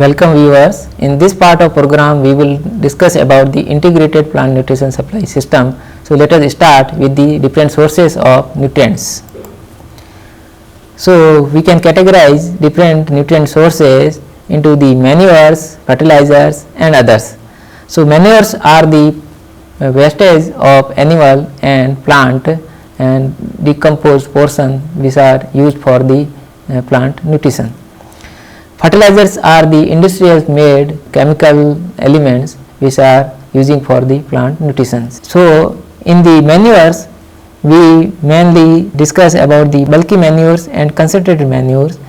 Welcome viewers. In this part of program we will discuss about the integrated plant nutrition supply system. So let us start with the different sources of nutrients. So we can categorize different nutrient sources into the manures, fertilizers and others. So manures are the wastage of animal and plant and decomposed portion which are used for the plant nutrition. Fertilizers are the industrial made chemical elements which are using for the plant nutrition. So in the manures we mainly discuss about the bulky manures and concentrated manures,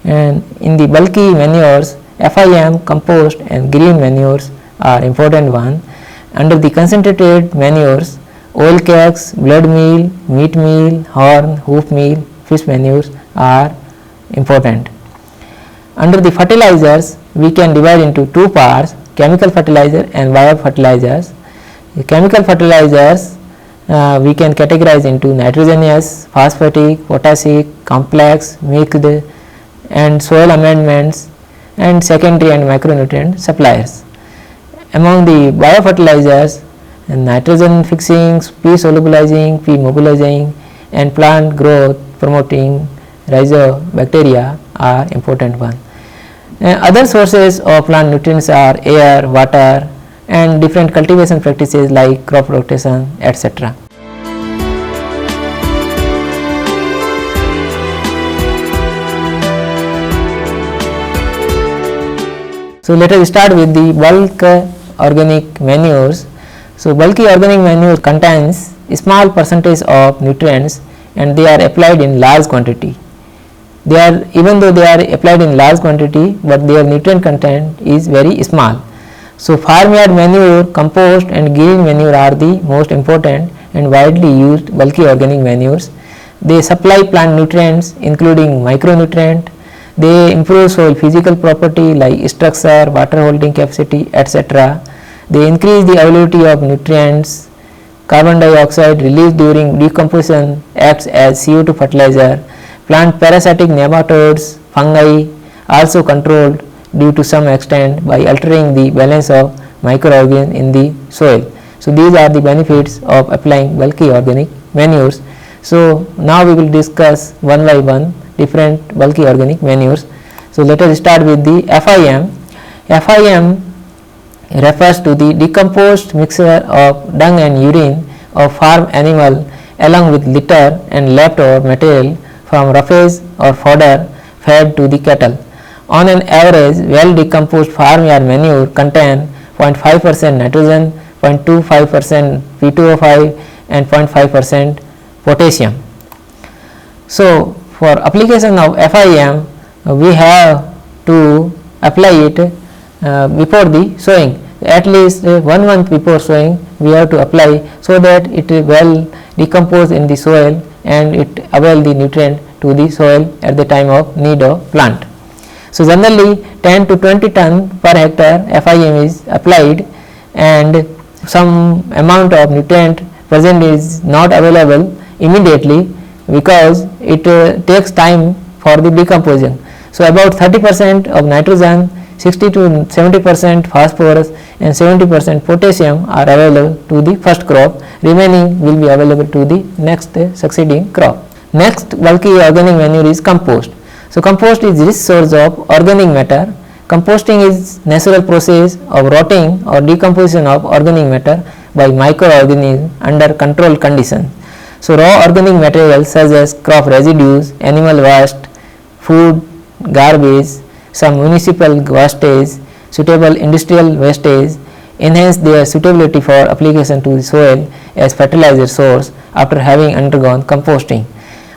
and in the bulky manures FIM, compost and green manures are important one. Under the concentrated manures, oil cakes, blood meal, meat meal, horn, hoof meal, fish manures are important. Under the fertilizers we can divide into two parts, chemical fertilizer and biofertilizers. The chemical fertilizers we can categorize into nitrogenous, phosphatic, potassic, complex, mixed and soil amendments and secondary and micronutrient suppliers. Among the biofertilizers, nitrogen fixings, P solubilizing, P mobilizing and plant growth promoting rhizobacteria are important one. Other sources of plant nutrients are air, water and different cultivation practices like crop rotation, etc. So let us start with the bulk organic manures. So bulky organic manure contains small percentage of nutrients and they are applied in large quantity. Even though they are applied in large quantity, but their nutrient content is very small. So farmyard manure, compost and green manure are the most important and widely used bulky organic manures. They supply plant nutrients including micronutrient. They improve soil physical property like structure, water holding capacity, etc. They increase the availability of nutrients. Carbon dioxide released during decomposition acts as CO2 fertilizer. Plant parasitic nematodes, fungi also controlled due to some extent by altering the balance of microorganisms in the soil. So these are the benefits of applying bulky organic manures. So now we will discuss one by one different bulky organic manures. So let us start with the FIM. FIM refers to the decomposed mixture of dung and urine of farm animal along with litter and leftover material from roughage or fodder fed to the cattle. On an average, well decomposed farmyard manure contain 0.5% nitrogen, 0.25% P2O5 and 0.5% potassium. So for application of FIM we have to apply it before the sowing. At least 1 month before sowing we have to apply so that it is well decomposed in the soil and it avail the nutrient to the soil at the time of need of plant. So generally 10 to 20 ton per hectare FIM is applied and some amount of nutrient present is not available immediately because it takes time for the decomposition. So about 30% of nitrogen, 60 to 70% phosphorus and 70% potassium are available to the first crop, remaining will be available to the next succeeding crop. Next bulky organic manure is compost. So compost is rich source of organic matter. Composting is natural process of rotting or decomposition of organic matter by microorganisms under controlled conditions. So raw organic materials such as crop residues, animal waste, food, garbage, some municipal wastage, suitable industrial wastage enhance their suitability for application to the soil as fertilizer source after having undergone composting.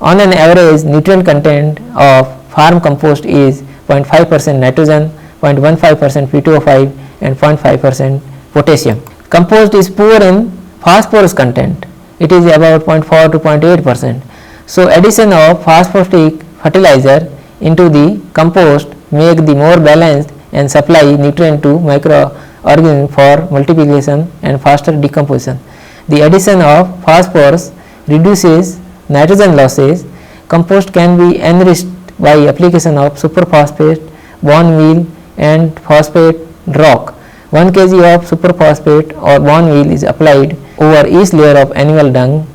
On an average, nutrient content of farm compost is 0.5% nitrogen, 0.15% P2O5 and 0.5% potassium. Compost is poor in phosphorus content. It is about 0.4 to 0.8%. So addition of phosphatic fertilizer into the compost make the more balanced and supply nutrient to microorganisms for multiplication and faster decomposition. The addition of phosphorus reduces nitrogen losses. Compost can be enriched by application of superphosphate, bone meal, and phosphate rock. 1 kg of superphosphate or bone meal is applied over each layer of animal dung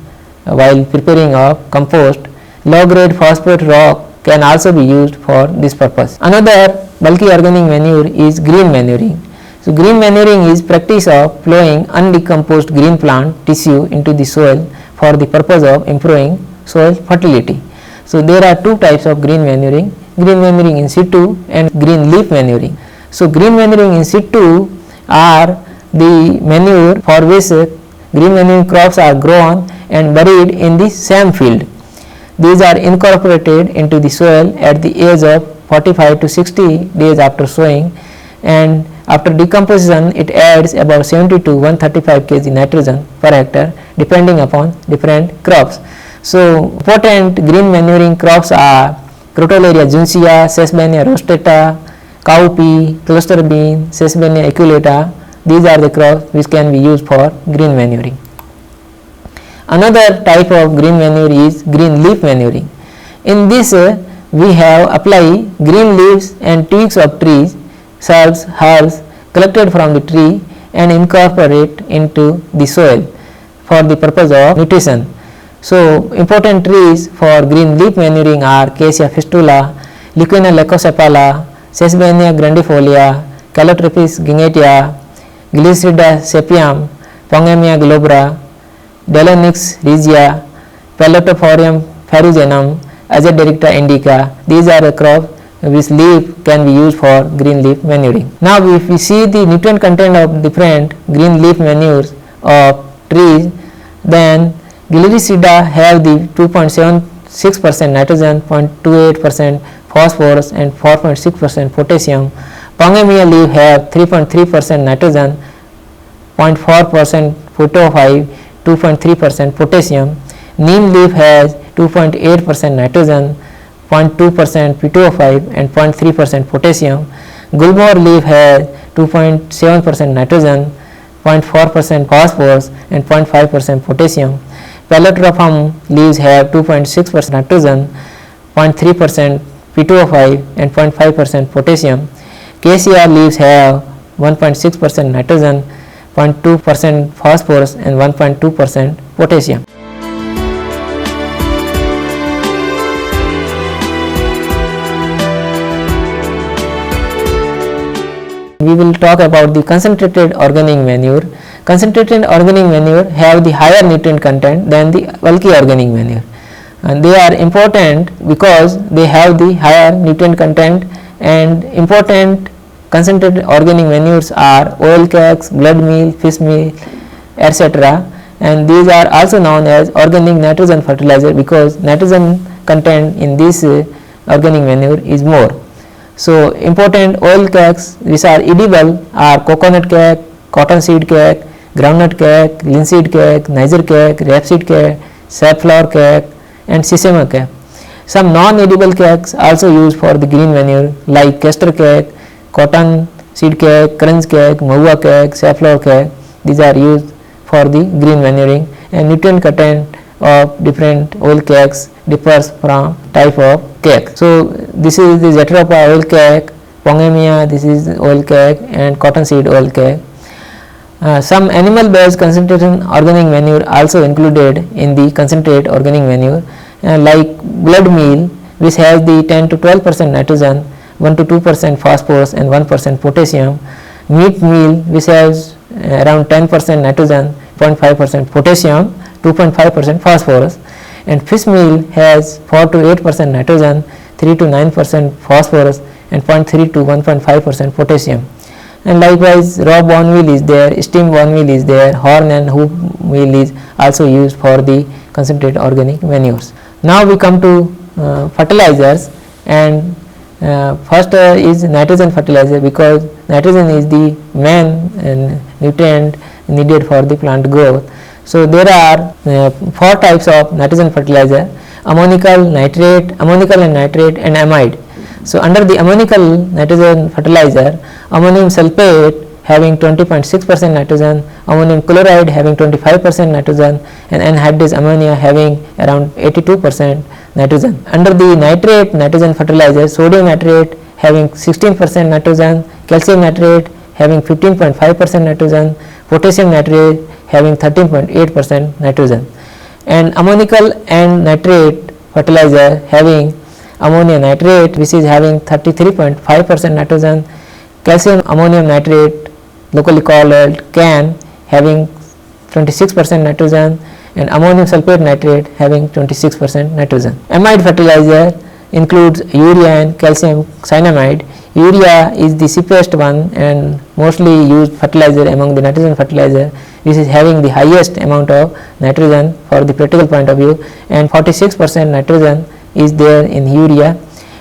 while preparing of compost. Low grade phosphate rock can also be used for this purpose. Another bulky organic manure is green manuring. So, green manuring is practice of flowing undecomposed green plant tissue into the soil for the purpose of improving soil fertility. So, there are two types of green manuring in situ and green leaf manuring. So, green manuring in situ are the manure for which green manuring crops are grown and buried in the same field. These are incorporated into the soil at the age of 45 to 60 days after sowing, and after decomposition it adds about 70 to 135 kg nitrogen per hectare depending upon different crops. So, important green manuring crops are Crotalaria juncea, Sesbania rostata, cowpea, cluster bean, Sesbania aculeata. These are the crops which can be used for green manuring. Another type of green manure is green leaf manuring. In this we have apply green leaves and twigs of trees, shrubs, herbs collected from the tree and incorporate into the soil for the purpose of nutrition. So, important trees for green leaf manuring are Acacia fistula, Leucaena leucocephala, Sesbania grandifolia, Calotropis gingatea, Glycerida sepium, Pongamia glabra, Delonix regia, Peletophorium ferruginum, Azadiricta indica. These are the crops which leaf can be used for green leaf manuring. Now, if we see the nutrient content of different green leaf manures of trees, then Glycerida have the 2.76% nitrogen, 0.28% phosphorus and 4.6% potassium. Pongamia leaf have 3.3% nitrogen, 0.4% photo5, 2.3% potassium. Neem leaf has 2.8% nitrogen, 0.2% P2O5 and 0.3% potassium. Gulmohar leaf has 2.7% nitrogen, 0.4% phosphorus and 0.5% potassium. Pelotropum leaves have 2.6% nitrogen, 0.3% P2O5 and 0.5% potassium. Cassia leaves have 1.6% nitrogen, 0.2% phosphorus and 1.2% potassium. We will talk about the concentrated organic manure. Concentrated organic manure have the higher nutrient content than the bulky organic manure, and they are important because they have the higher nutrient content. And important concentrated organic manures are oil cakes, blood meal, fish meal, etc. And these are also known as organic nitrogen fertilizer because nitrogen content in this organic manure is more. So, important oil cakes which are edible are coconut cake, cottonseed cake, groundnut cake, linseed cake, Niger cake, rapeseed cake, safflower cake and sesame cake. Some non-edible cakes also used for the green manure like castor cake, cotton seed cake, crunch cake, mahua cake, safflower cake. These are used for the green manuring, and nutrient content of different oil cakes differs from type of cake. So, this is the Jatropha oil cake, Pongamia, this is oil cake and cottonseed oil cake. Some animal based concentrated organic manure also included in the concentrate organic manure like blood meal which has the 10 to 12% nitrogen, 1 to 2% phosphorus and 1% potassium. Meat meal which has around 10% nitrogen, 0.5% potassium, 2.5% phosphorus, and fish meal has 4 to 8% nitrogen, 3 to 9% phosphorus and 0.3 to 1.5% potassium. And likewise raw bone meal is there, steam bone meal is there, horn and hoof meal is also used for the concentrated organic manures. Now we come to fertilizers, and first is nitrogen fertilizer because nitrogen is the main nutrient needed for the plant growth. So, there are 4 types of nitrogen fertilizer: ammonical, nitrate, ammonical and nitrate and amide. So, under the ammonical nitrogen fertilizer, ammonium sulfate having 20.6% nitrogen, ammonium chloride having 25% nitrogen and anhydrous ammonia having around 82% nitrogen. Under the nitrate nitrogen fertilizer, sodium nitrate having 16% nitrogen, calcium nitrate having 15.5% nitrogen, potassium nitrate having 13.8% nitrogen, and ammonical and nitrate fertilizer having ammonia nitrate which is having 33.5% nitrogen, calcium ammonium nitrate locally called CAN having 26% nitrogen, and ammonium sulphate nitrate having 26% nitrogen. Amide fertilizer includes urea and calcium cyanamide. Urea is the cheapest one and mostly used fertilizer among the nitrogen fertilizer, which is having the highest amount of nitrogen for the practical point of view, and 46% nitrogen is there in urea,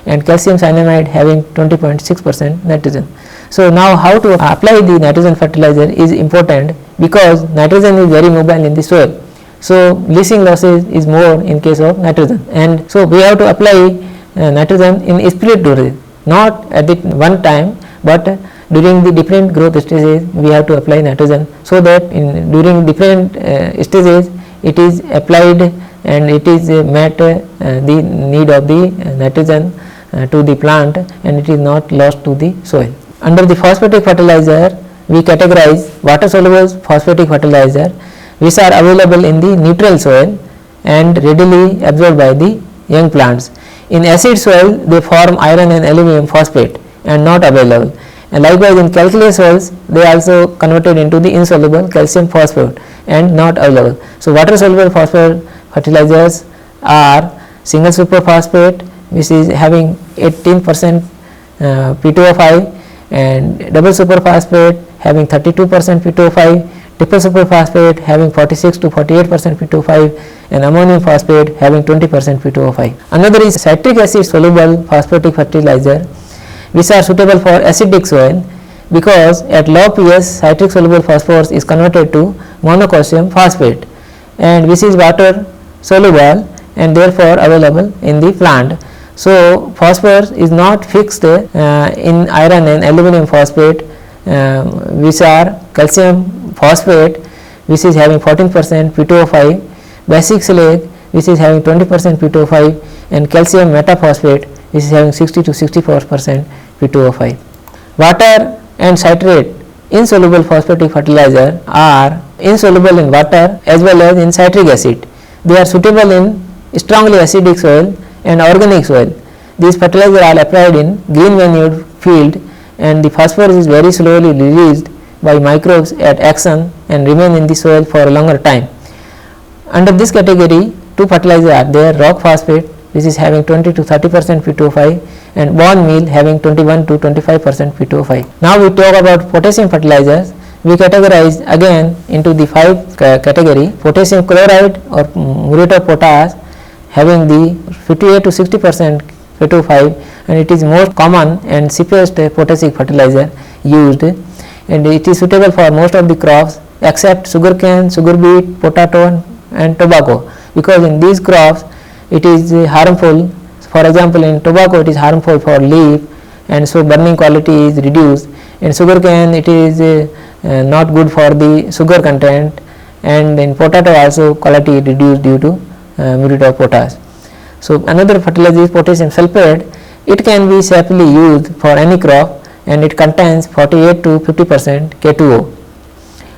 and calcium cyanamide having 20.6% nitrogen. So now how to apply the nitrogen fertilizer is important, because nitrogen is very mobile in the soil. So leaching losses is more in case of nitrogen, and so we have to apply nitrogen in split dosage, not at the one time, but during the different growth stages we have to apply nitrogen, so that during different stages it is applied and it is met the need of the nitrogen to the plant, and it is not lost to the soil. Under the phosphatic fertilizer, we categorize water soluble phosphatic fertilizer which are available in the neutral soil and readily absorbed by the young plants. In acid soil, they form iron and aluminum phosphate and not available, and likewise in calcareous soils they also converted into the insoluble calcium phosphate and not available. So water soluble phosphate fertilizers are single superphosphate which is having 18% P2O5, and double superphosphate having 32% P2O5, triple superphosphate having 46 to 48% P2O5, and ammonium phosphate having 20% P2O5. Another is citric acid soluble phosphatic fertilizer which are suitable for acidic soil, because at low pH citric soluble phosphorus is converted to monocalcium phosphate, and which is water soluble and therefore available in the plant. So phosphorus is not fixed in iron and aluminum phosphate which are calcium phosphate which is having 14% P2O5, basic slag which is having 20% P2O5, and calcium metaphosphate which is having 60 to 64% P2O5. Water and citrate insoluble phosphatic fertilizer are insoluble in water as well as in citric acid. They are suitable in strongly acidic soil and organic soil. These fertilizers are applied in green manure field, and the phosphorus is very slowly released by microbes at action and remain in the soil for a longer time. Under this category, two fertilizers are there: rock phosphate which is having 20 to 30% P2O5, and bone meal having 21 to 25% P2O5. Now we talk about potassium fertilizers. We categorize again into the 5 category: potassium chloride or muriate of potash having the 58 to 60% P2O5, and it is most common and cheapest potassic fertilizer used, and it is suitable for most of the crops except sugarcane, sugar beet, potato and tobacco, because in these crops it is harmful. For example, in tobacco it is harmful for leaf, and so burning quality is reduced. In sugarcane it is not good for the sugar content, and in potato also quality is reduced due to muriate of potash. So another fertilizer is potassium sulphate. It can be safely used for any crop, and it contains 48 to 50% K2O.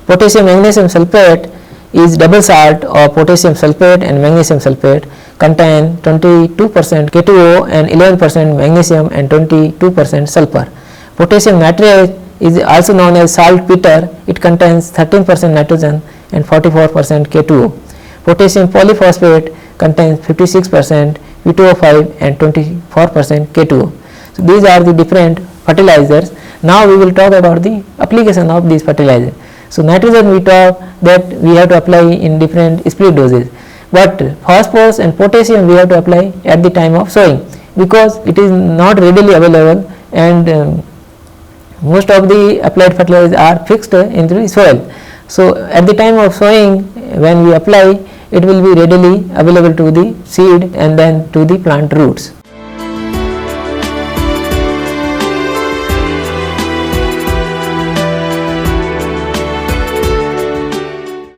Potassium magnesium sulphate is double salt of potassium sulphate and magnesium sulphate, contain 22% K2O and 11% magnesium and 22% sulfur. Potassium nitrate is also known as saltpeter. It contains 13% nitrogen and 44% K2O. Potassium polyphosphate contains 56% P2O5 and 24% K2O. So these are the different fertilizers. Now we will talk about the application of these fertilizers. So nitrogen we talk that we have to apply in different split doses, but phosphorus and potassium we have to apply at the time of sowing, because it is not readily available, and most of the applied fertilizers are fixed into the soil. So at the time of sowing, when we apply, it will be readily available to the seed and then to the plant roots.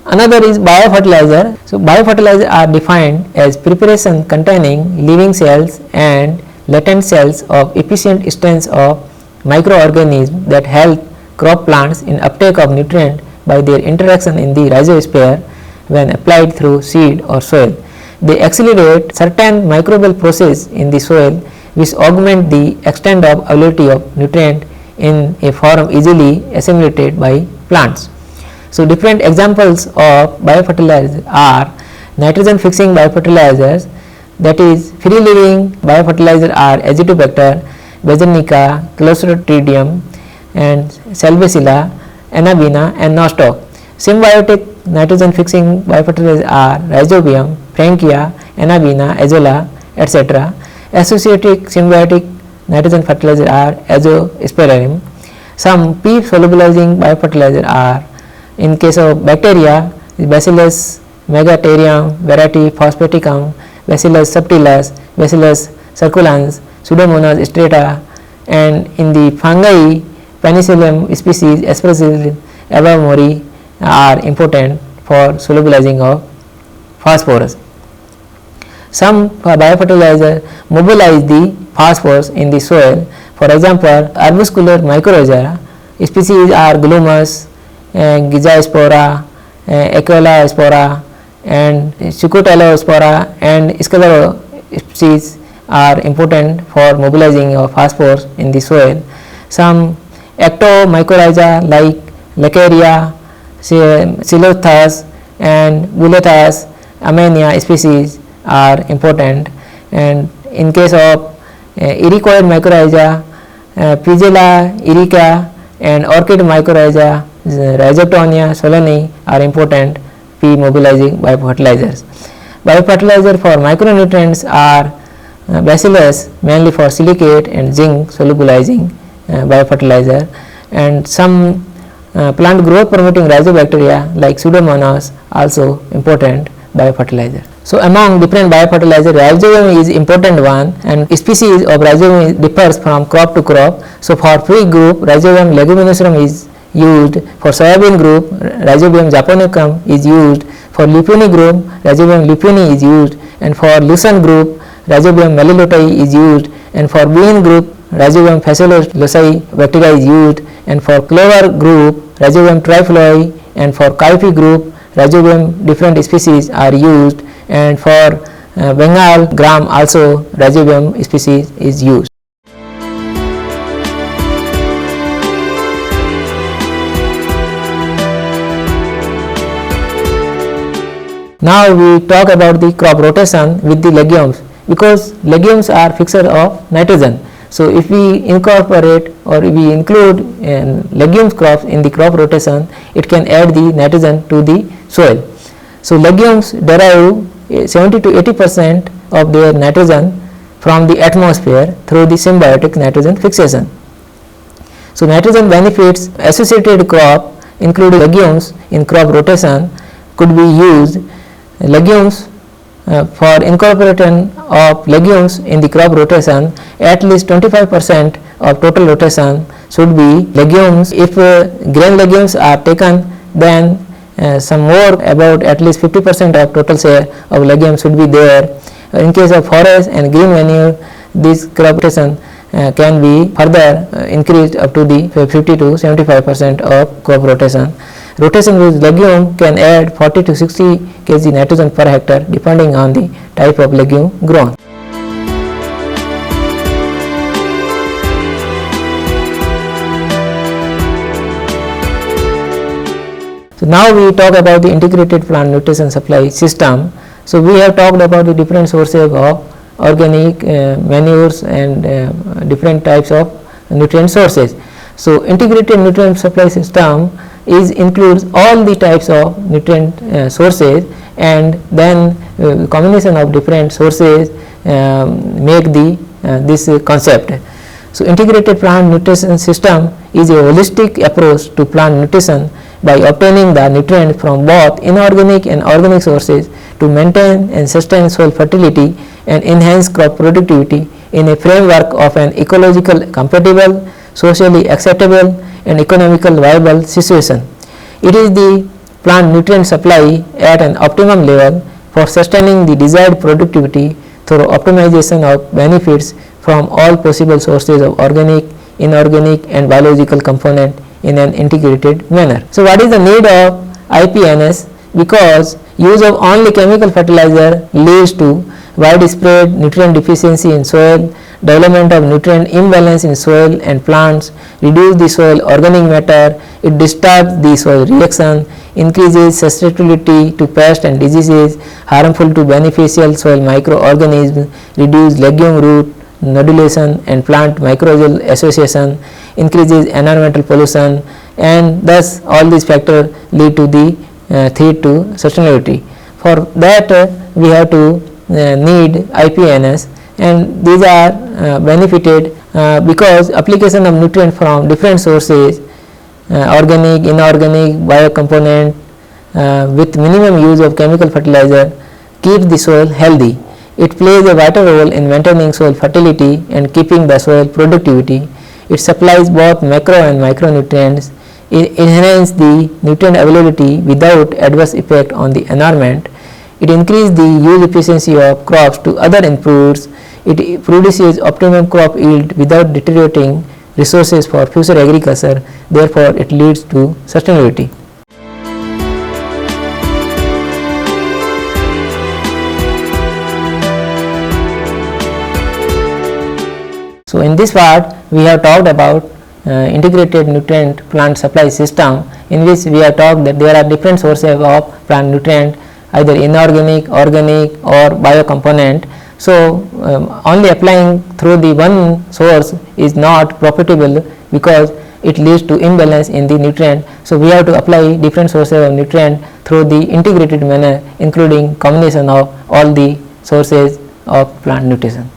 Another is biofertilizer. So biofertilizers are defined as preparation containing living cells and latent cells of efficient strains of microorganisms that help crop plants in uptake of nutrient by their interaction in the rhizosphere when applied through seed or soil. They accelerate certain microbial processes in the soil which augment the extent of availability of nutrient in a form easily assimilated by plants. So, different examples of biofertilizers are nitrogen fixing biofertilizers, that is free living biofertilizer are Azotobacter, Bezonica, Clostridium and Salvicilla, Anabina and Nostoc. Symbiotic nitrogen fixing biofertilizers are Rhizobium, Frankia, Anabina, Azolla, etc. Associated symbiotic nitrogen fertilizers are Azospirillum. Some P solubilizing biofertilizers are, in case of bacteria, Bacillus megaterium variety phosphaticum, Bacillus subtilis, Bacillus circulans, Pseudomonas strata, and in the fungi Penicillium species Aspergillus abamori are important for solubilizing of phosphorus. Some biofertilizers mobilize the phosphorus in the soil. For example, arbuscular mycorrhiza species are Glumus, Gizaspora, Aquila and Cicutellospora and Scalero species are important for mobilizing of phosphorus in the soil. Some ectomycorrhiza like Lacaria, Silothus and Buletus amania species are important, and in case of ericoid mycorrhiza, Pizella erica and orchid mycorrhiza, Rhizotonia solani are important P mobilizing biofertilizers. Biofertilizer for micronutrients are Bacillus mainly for silicate and zinc solubilizing biofertilizer, and some plant growth promoting rhizobacteria like Pseudomonas also important biofertilizer. So, among different biofertilizer, Rhizobium is important one, and species of Rhizobium differs from crop to crop. So, for pea group Rhizobium leguminosarum is used, for soybean group Rhizobium japonicum is used, for lupini group Rhizobium lupini is used, and for lucerne group Rhizobium melilotei is used, and for bean group Rhizobium fasciolocei bacteria is used, and for clover group Rhizobium trifloi, and for cowpea group Rhizobium different species are used, and for Bengal gram also Rhizobium species is used. Now we talk about the crop rotation with the legumes, because legumes are fixer of nitrogen. So, if we incorporate or we include legumes crops in the crop rotation, it can add the nitrogen to the soil. So, legumes derive 70 to 80% of their nitrogen from the atmosphere through the symbiotic nitrogen fixation. So, nitrogen benefits associated crop including legumes in crop rotation could be used. Legumes for incorporation of legumes in the crop rotation, at least 25% of total rotation should be legumes. If grain legumes are taken, then some more about at least 50% of total share of legumes should be there. In case of forage and green manure, this crop rotation can be further increased up to the 50 to 75% of crop rotation. Rotation with legume can add 40 to 60 kg nitrogen per hectare depending on the type of legume grown. So, now we talk about the integrated plant nutrition supply system. So, we have talked about the different sources of organic manures and different types of nutrient sources. So, integrated nutrient supply system includes all the types of nutrient sources, and then combination of different sources make this concept. So, integrated plant nutrition system is a holistic approach to plant nutrition by obtaining the nutrients from both inorganic and organic sources to maintain and sustain soil fertility and enhance crop productivity in a framework of an ecological compatible, socially acceptable and economical viable situation. It is the plant nutrient supply at an optimum level for sustaining the desired productivity through optimization of benefits from all possible sources of organic, inorganic and biological component in an integrated manner. So, what is the need of IPNS? Because use of only chemical fertilizer leads to widespread nutrient deficiency in soil, development of nutrient imbalance in soil and plants, reduce the soil organic matter, it disturbs the soil reaction, increases susceptibility to pests and diseases, harmful to beneficial soil microorganisms, reduce legume root nodulation and plant mycorrhizal association, increases environmental pollution, and thus all these factors lead to the threat to sustainability. For that we have to need IPNS, and these are benefited because application of nutrient from different sources, organic, inorganic, biocomponent with minimum use of chemical fertilizer keeps the soil healthy. It plays a vital role in maintaining soil fertility and keeping the soil productivity. It supplies both macro and micronutrients. It enhances the nutrient availability without adverse effect on the environment. It increases the use efficiency of crops to other inputs. It produces optimum crop yield without deteriorating resources for future agriculture. Therefore, it leads to sustainability. So, in this part we have talked about integrated nutrient plant supply system, in which we have talked that there are different sources of plant nutrient, either inorganic, organic or biocomponent. So, only applying through the one source is not profitable because it leads to imbalance in the nutrient. So, we have to apply different sources of nutrient through the integrated manner, including combination of all the sources of plant nutrition.